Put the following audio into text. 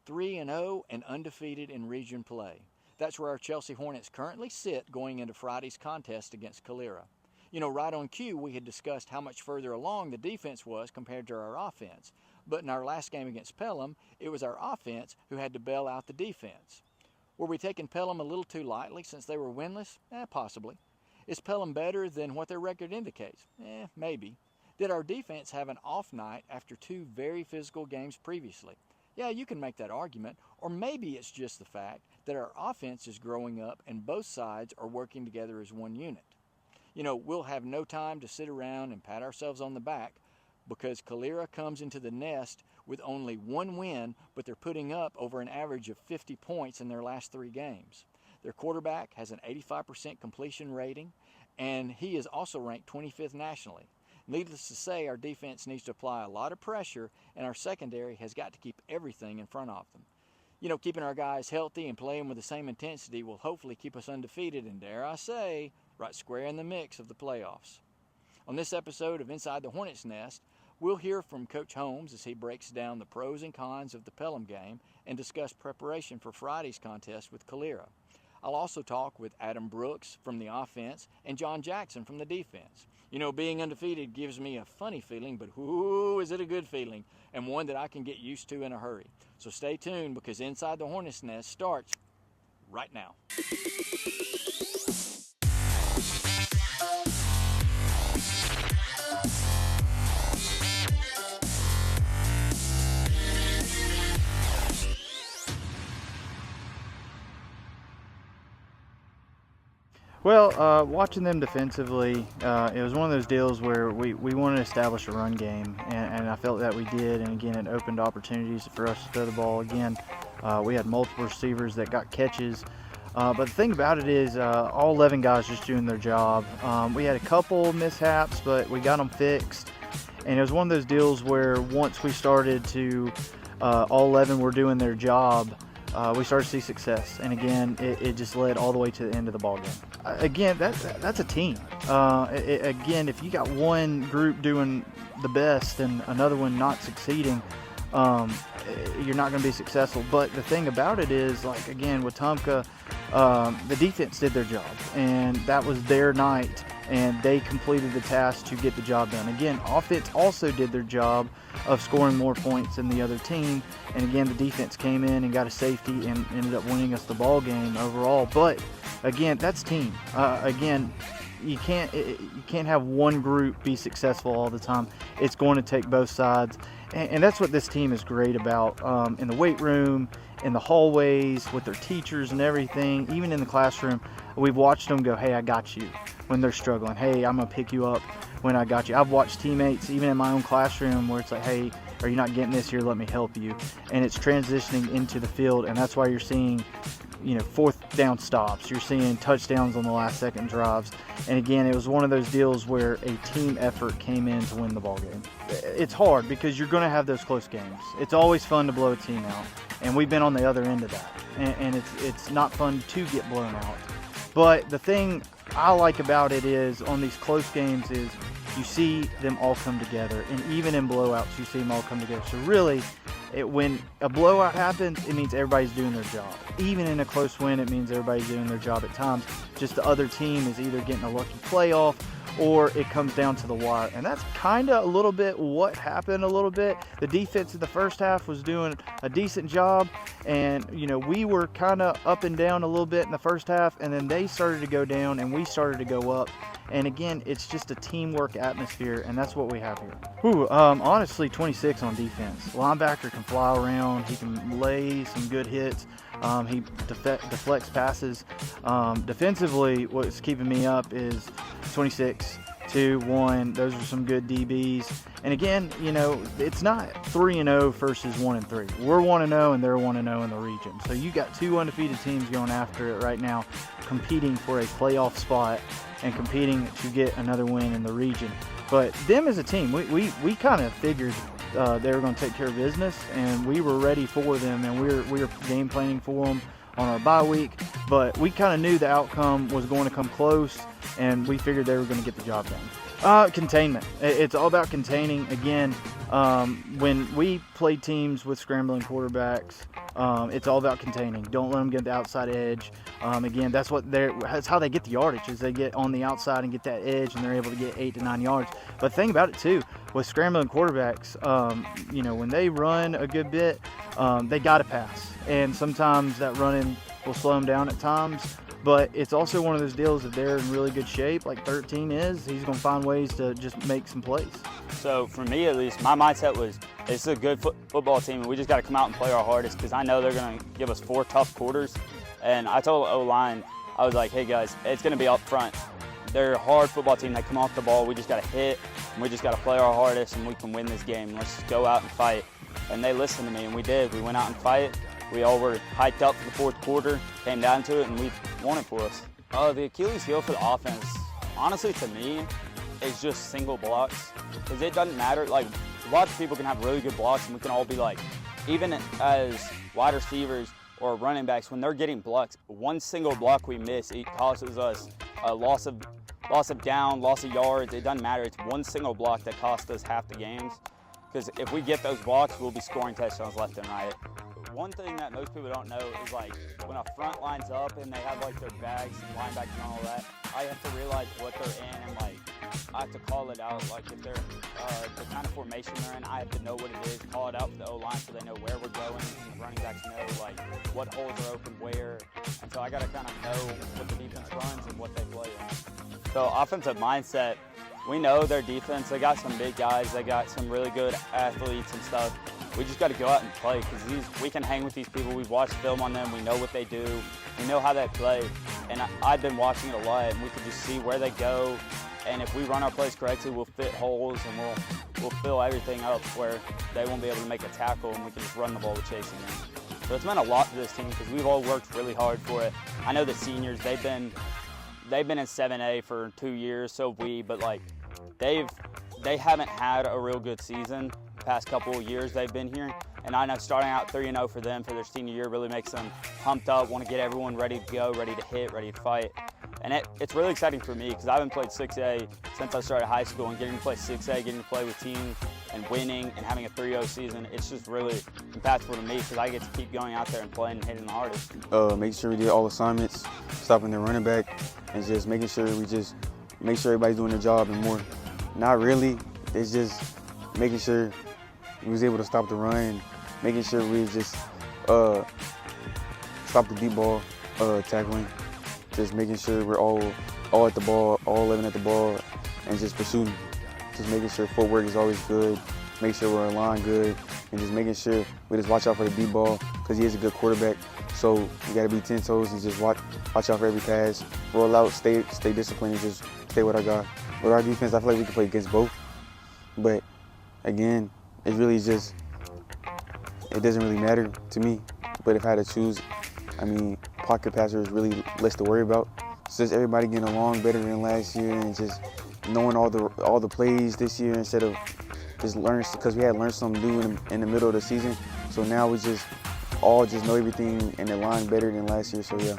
3-0 and undefeated in region play. That's where our Chelsea Hornets currently sit going into Friday's contest against Calera. Right on cue, we had discussed how much further along the defense was compared to our offense. But in our last game against Pelham, it was our offense who had to bail out the defense. Were we taking Pelham a little too lightly since they were winless? Possibly. Is Pelham better than what their record indicates? Maybe. Did our defense have an off night after two very physical games previously? Yeah, you can make that argument. Or maybe it's just the fact that our offense is growing up and both sides are working together as one unit. We'll have no time to sit around and pat ourselves on the back because Calera comes into the Nest with only one win, but they're putting up over an average of 50 points in their last 3 games. Their quarterback has an 85% completion rating, and he is also ranked 25th nationally. Needless to say, our defense needs to apply a lot of pressure, and our secondary has got to keep everything in front of them. Keeping our guys healthy and playing with the same intensity will hopefully keep us undefeated and, dare I say, right square in the mix of the playoffs. On this episode of Inside the Hornets Nest, we'll hear from Coach Holmes as he breaks down the pros and cons of the Pelham game and discuss preparation for Friday's contest with Calera. I'll also talk with Adam Brooks from the offense and John Jackson from the defense. Being undefeated gives me a funny feeling, but ooh, is it a good feeling, and one that I can get used to in a hurry. So stay tuned because Inside the Hornets Nest starts right now. Well, watching them defensively, it was one of those deals where we wanted to establish a run game, and I felt that we did. And again, it opened opportunities for us to throw the ball. Again, we had multiple receivers that got catches. But the thing about it is all 11 guys just doing their job. We had a couple mishaps, but we got them fixed. And it was one of those deals where once we started to, all 11 were doing their job, we started to see success, and again, it just led all the way to the end of the ball game. Again, that's a team. Again, if you got one group doing the best and another one not succeeding, you're not going to be successful. But the thing about it is, like again with Tumka, the defense did their job, and that was their night, and they completed the task to get the job done. Again, offense also did their job of scoring more points than the other team, and again the defense came in and got a safety and ended up winning us the ball game overall. But again, that's team. Again, you can't have one group be successful all the time. It's going to take both sides, and that's what this team is great about, in the weight room, in the hallways, with their teachers and everything. Even in the classroom, we've watched them go, hey, I got you, when they're struggling. Hey, I'm going to pick you up when I got you. I've watched teammates, even in my own classroom, where it's like, hey, are you not getting this here? Let me help you. And it's transitioning into the field, and that's why you're seeing, fourth down stops. You're seeing touchdowns on the last second drives. And again, it was one of those deals where a team effort came in to win the ball game. It's hard because you're going to have those close games. It's always fun to blow a team out, and we've been on the other end of that. And it's not fun to get blown out. But the thing I like about it is on these close games is you see them all come together, and even in blowouts you see them all come together. So really, when a blowout happens, it means everybody's doing their job. Even in a close win, it means everybody's doing their job at times. Just the other team is either getting a lucky playoff or it comes down to the wire. And that's kind of a little bit what happened a little bit. The defense in the first half was doing a decent job, and we were kind of up and down a little bit in the first half, and then they started to go down and we started to go up. And again, it's just a teamwork atmosphere, and that's what we have here. Honestly, 26 on defense. Linebacker can fly around. He can lay some good hits. He deflects passes. Defensively, what's keeping me up is 26, 2, 1. Those are some good DBs. And again, it's not 3-0 versus 1-3. We're 1-0 and they're 1-0 in the region. So you got two undefeated teams going after it right now, competing for a playoff spot and competing to get another win in the region. But them as a team, we kind of figured they were going to take care of business, and we were ready for them, and we were game planning for them on our bye week. But we kind of knew the outcome was going to come close, and we figured they were going to get the job done. Containment. It's all about containing. Again, when we play teams with scrambling quarterbacks, it's all about containing. Don't let them get the outside edge. Again, that's how they get the yardage, is they get on the outside and get that edge, and they're able to get 8 to 9 yards. But the thing about it too, with scrambling quarterbacks, when they run a good bit, they got to pass, and sometimes that running will slow them down at times. But it's also one of those deals that they're in really good shape, like 13 is. He's going to find ways to just make some plays. So for me, at least, my mindset was, it's a good football team, and we just got to come out and play our hardest, because I know they're going to give us 4 tough quarters. And I told O-line, I was like, hey guys, it's going to be up front. They're a hard football team. They come off the ball. We just got to hit, and we just got to play our hardest, and we can win this game. Let's just go out and fight. And they listened to me, and we did. We went out and fight. We all were hyped up for the fourth quarter, came down to it, and we won it for us. The Achilles heel for the offense, honestly, to me, is just single blocks. Because it doesn't matter. Like, a lot of people can have really good blocks, and we can all be like, even as wide receivers or running backs, when they're getting blocks, one single block we miss, it causes us a loss of down, loss of yards. It doesn't matter. It's one single block that costs us half the games. Because if we get those blocks, we'll be scoring touchdowns left and right. One thing that most people don't know is, like, when a front line's up and they have like their bags and linebackers and all that, I have to realize what they're in, and like I have to call it out. Like if they're the kind of formation they're in, I have to know what it is, call it out for the O-line so they know where we're going, and the running backs know like what holes are open where. And so I got to kind of know what the defense runs and what they play in. So offensive mindset, we know their defense. They got some big guys. They got some really good athletes and stuff. We just got to go out and play, because we can hang with these people. We've watched film on them. We know what they do. We know how they play. And I've been watching it a lot, and we can just see where they go. And if we run our plays correctly, we'll fit holes, and we'll fill everything up where they won't be able to make a tackle, and we can just run the ball with chasing them. So it's meant a lot to this team, because we've all worked really hard for it. I know the seniors, they've been in 7A for 2 years, so but like they haven't had a real good season the past couple of years they've been here. And I know starting out 3-0 for them for their senior year really makes them pumped up, want to get everyone ready to go, ready to hit, ready to fight. And it's really exciting for me, because I haven't played 6A since I started high school, and getting to play 6A, getting to play with teams and winning and having a 3-0 season, it's just really impactful to me, because I get to keep going out there and playing and hitting the hardest. Making sure we did all assignments, stopping the running back, and just making sure we just make sure everybody's doing their job and more. Not really, it's just making sure we was able to stop the run, and making sure we just stop the deep ball tackling. Just making sure we're all at the ball, all 11 at the ball, and just pursuing. Just making sure footwork is always good, make sure we're in line good, and just making sure we just watch out for the deep ball, because he is a good quarterback. So we got to be 10 toes and just watch out for every pass, roll out, stay disciplined, and just stay with our guy. With our defense, I feel like we can play against both. But again, it really just, it doesn't really matter to me. But if I had to choose, I mean, pocket passer is really less to worry about. It's just everybody getting along better than last year, and just knowing all the plays this year instead of just learning, because we had learned something new in the middle of the season. So now we just all know everything in the line better than last year. So yeah.